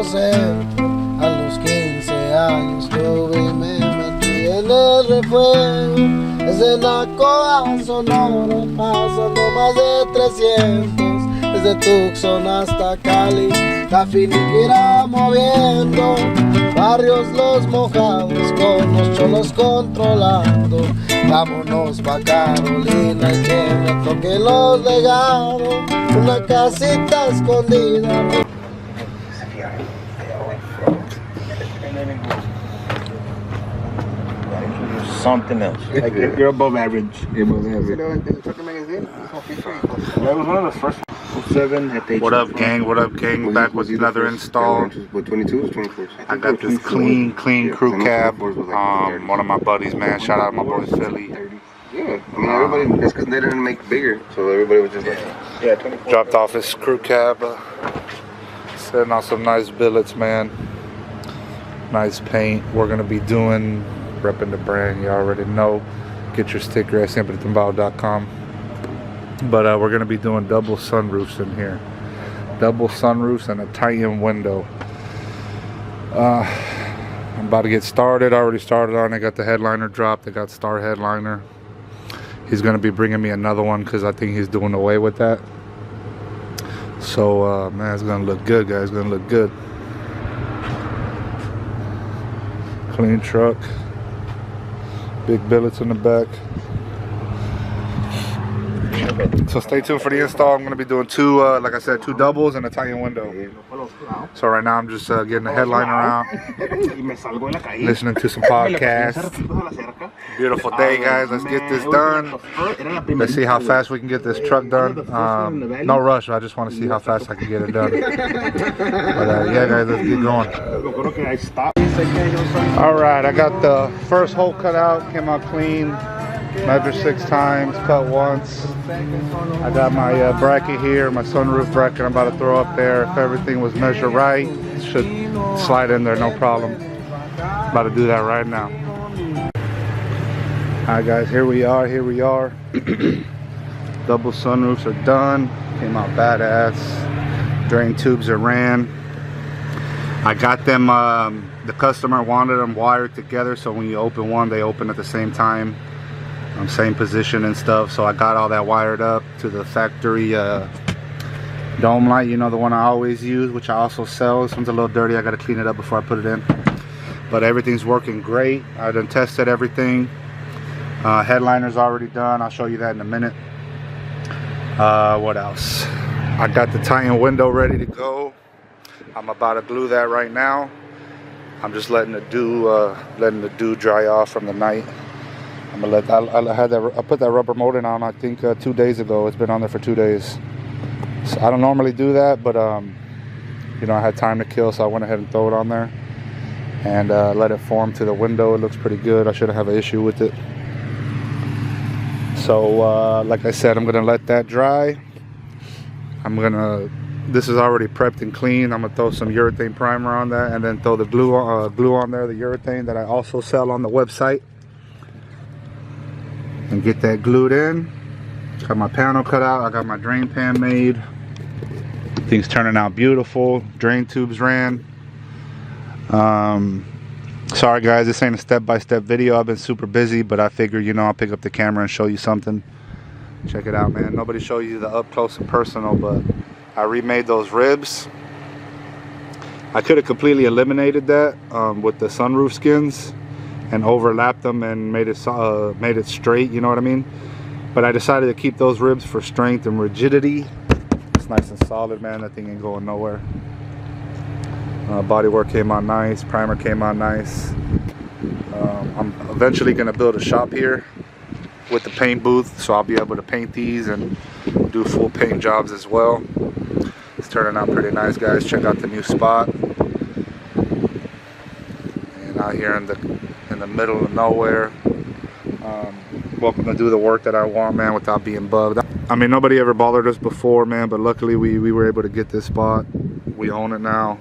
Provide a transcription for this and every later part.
ausente. A los 15 años tuve y me metí en el refuego. Desde Nacoa a Sonora, pasando más de 300. Desde Tucson hasta Cali, la finiquera moviendo. Barrios los mojados, con los cholos controlando. Vámonos pa' Carolina y que me toque los legados. Una casita escondida. Something else. Like you're above average. You're above average. That was one of the first 7 at the What up, gang? What up, gang? Back with another install. With 22s, 24s. I got this clean crew cab. One of my buddies, man. Shout out my boy Philly. Yeah, I mean everybody. That's because they didn't make bigger, so everybody was just like, yeah, 24. Dropped off his crew cab. Setting on some nice billets, man. Nice paint. We're gonna be doing. Repping the brand, you already know. Get your sticker at SiempreTumbado.com. But we're gonna be doing double sunroofs in here. Double sunroofs and a Titan window. I'm about to get started. I already started on it. Got the headliner dropped. I got star headliner. He's gonna be bringing me another one because I think he's doing away with that. So man, it's gonna look good, guys. It's gonna look good. Clean truck. Big billets in the back. So stay tuned for the install. I'm going to be doing two, like I said, 2 doubles and a Titan window. So right now I'm just getting the headliner out, listening to some podcasts. Beautiful day, guys. Let's get this done. Let's see how fast we can get this truck done. No rush. I just want to see how fast I can get it done. But yeah, guys, let's get going. All right, I got the first hole cut out. Came out clean. Measure 6 times, cut once. I got my bracket here, my sunroof bracket I'm about to throw up there. If everything was measured right, it should slide in there, no problem. About to do that right now. Alright guys, here we are. Double sunroofs are done. Came out badass. Drain tubes are ran. I got them, the customer wanted them wired together, so when you open one, they open at the same time. Same position and stuff, so I got all that wired up to the factory dome light, you know, the one I always use, which I also sell. This one's a little dirty. I got to clean it up before I put it in, but everything's working great. I done tested everything. Headliner's already done. I'll show you that in a minute. What else? I got the Titan window ready to go. I'm about to glue that right now. I'm just letting the dew dry off from the night. I'm gonna let I put that rubber molding on, I think 2 days ago. It's been on there for 2 days. So I don't normally do that, but you know, I had time to kill, so I went ahead and throw it on there and let it form to the window. It looks pretty good. I shouldn't have an issue with it. So like I said, I'm gonna let that dry. This is already prepped and clean. I'm gonna throw some urethane primer on that and then throw the glue on there, the urethane that I also sell on the website. And get that glued in. Got my panel cut out. I got my drain pan made. Things turning out beautiful. Drain tubes ran. Sorry guys, this ain't a step-by-step video. I've been super busy, but I figured, you know, I'll pick up the camera and show you something. Check it out, man. Nobody show you the up close and personal, but I remade those ribs. I could have completely eliminated that with the sunroof skins and overlapped them and made it straight, you know what I mean? But I decided to keep those ribs for strength and rigidity. It's nice and solid, man. That thing ain't going nowhere. Bodywork came out nice. Primer came out nice. I'm eventually gonna build a shop here with the paint booth, so I'll be able to paint these and do full paint jobs as well. It's turning out pretty nice, guys. Check out the new spot. And out here in the middle of nowhere. Welcome to do the work that I want, man, without being bugged. I mean, nobody ever bothered us before, man, but luckily we were able to get this spot. We own it now,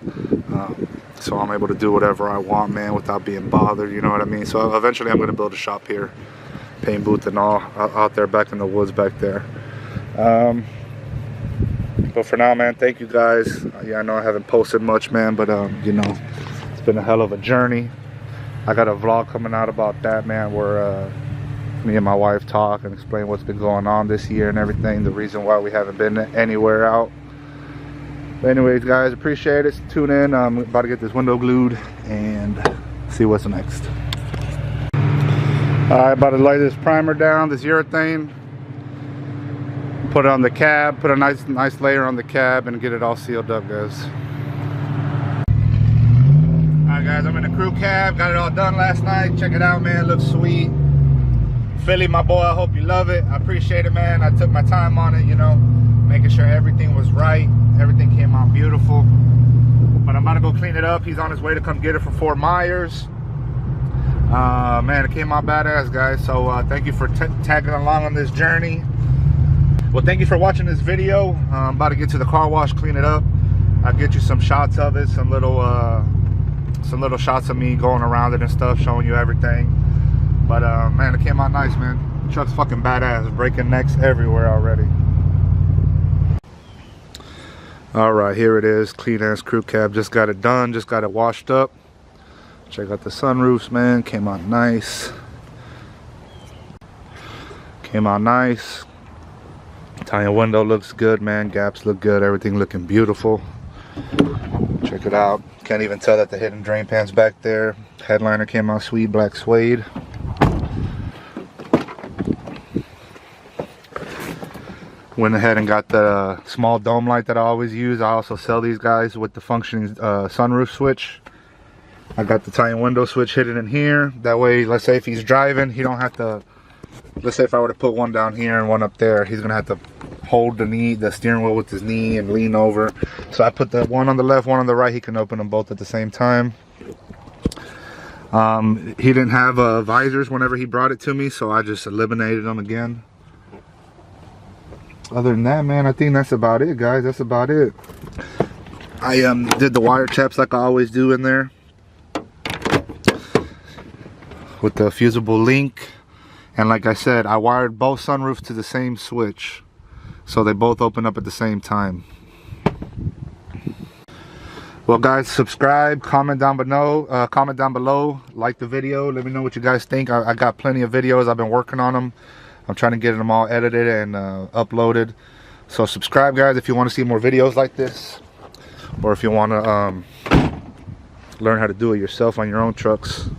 so I'm able to do whatever I want, man, without being bothered, you know what I mean? So eventually I'm going to build a shop here, paint booth and all, out there back in the woods back there. But for now, man, thank you guys. Yeah, I know I haven't posted much, man, but you know, it's been a hell of a journey. I got a vlog coming out about that, man, where me and my wife talk and explain what's been going on this year and everything, the reason why we haven't been anywhere out. But anyways, guys, appreciate it. Tune in. I'm about to get this window glued and see what's next. Alright, about to lay this primer down, this urethane. Put it on the cab, put a nice layer on the cab and get it all sealed up, guys. Alright guys, I'm in the crew cab, got it all done last night. Check it out, man, looks sweet. Philly, my boy, I hope you love it. I appreciate it, man. I took my time on it, you know, making sure everything was right. Everything came out beautiful. But I'm about to go clean it up. He's on his way to come get it from Fort Myers. Man, it came out badass, guys. So thank you for tagging along on this journey. Well, thank you for watching this video. I'm about to get to the car wash, clean it up. I'll get you some shots of it, some little shots of me going around it and stuff, showing you everything. But man, it came out nice, man. The truck's fucking badass, breaking necks everywhere already. All right, here it is, clean ass crew cab. Just got it done, just got it washed up. Check out the sunroofs, man. Came out nice. Came out nice. Tiny window looks good, man. Gaps look good. Everything looking beautiful. Check it out. Can't even tell that the hidden drain pan's back there. Headliner came out sweet, black suede. Went ahead and got the small dome light that I always use. I also sell these guys with the functioning sunroof switch. I got the tiny window switch hidden in here. That way, let's say if he's driving, he don't have to, let's say if I were to put one down here and one up there, he's gonna have to hold the steering wheel with his knee and lean over. So I put the one on the left, one on the right. He can open them both at the same time. He didn't have visors whenever he brought it to me, so I just eliminated them again. Other than that, man, I think that's about it, guys. That's about it. I did the wire chaps like I always do in there with the fusible link. And like I said, I wired both sunroofs to the same switch, so they both open up at the same time. Well, guys, subscribe, comment down below, like the video, let me know what you guys think. I got plenty of videos. I've been working on them. I'm trying to get them all edited and uploaded. So subscribe, guys, if you want to see more videos like this, or if you want to learn how to do it yourself on your own trucks.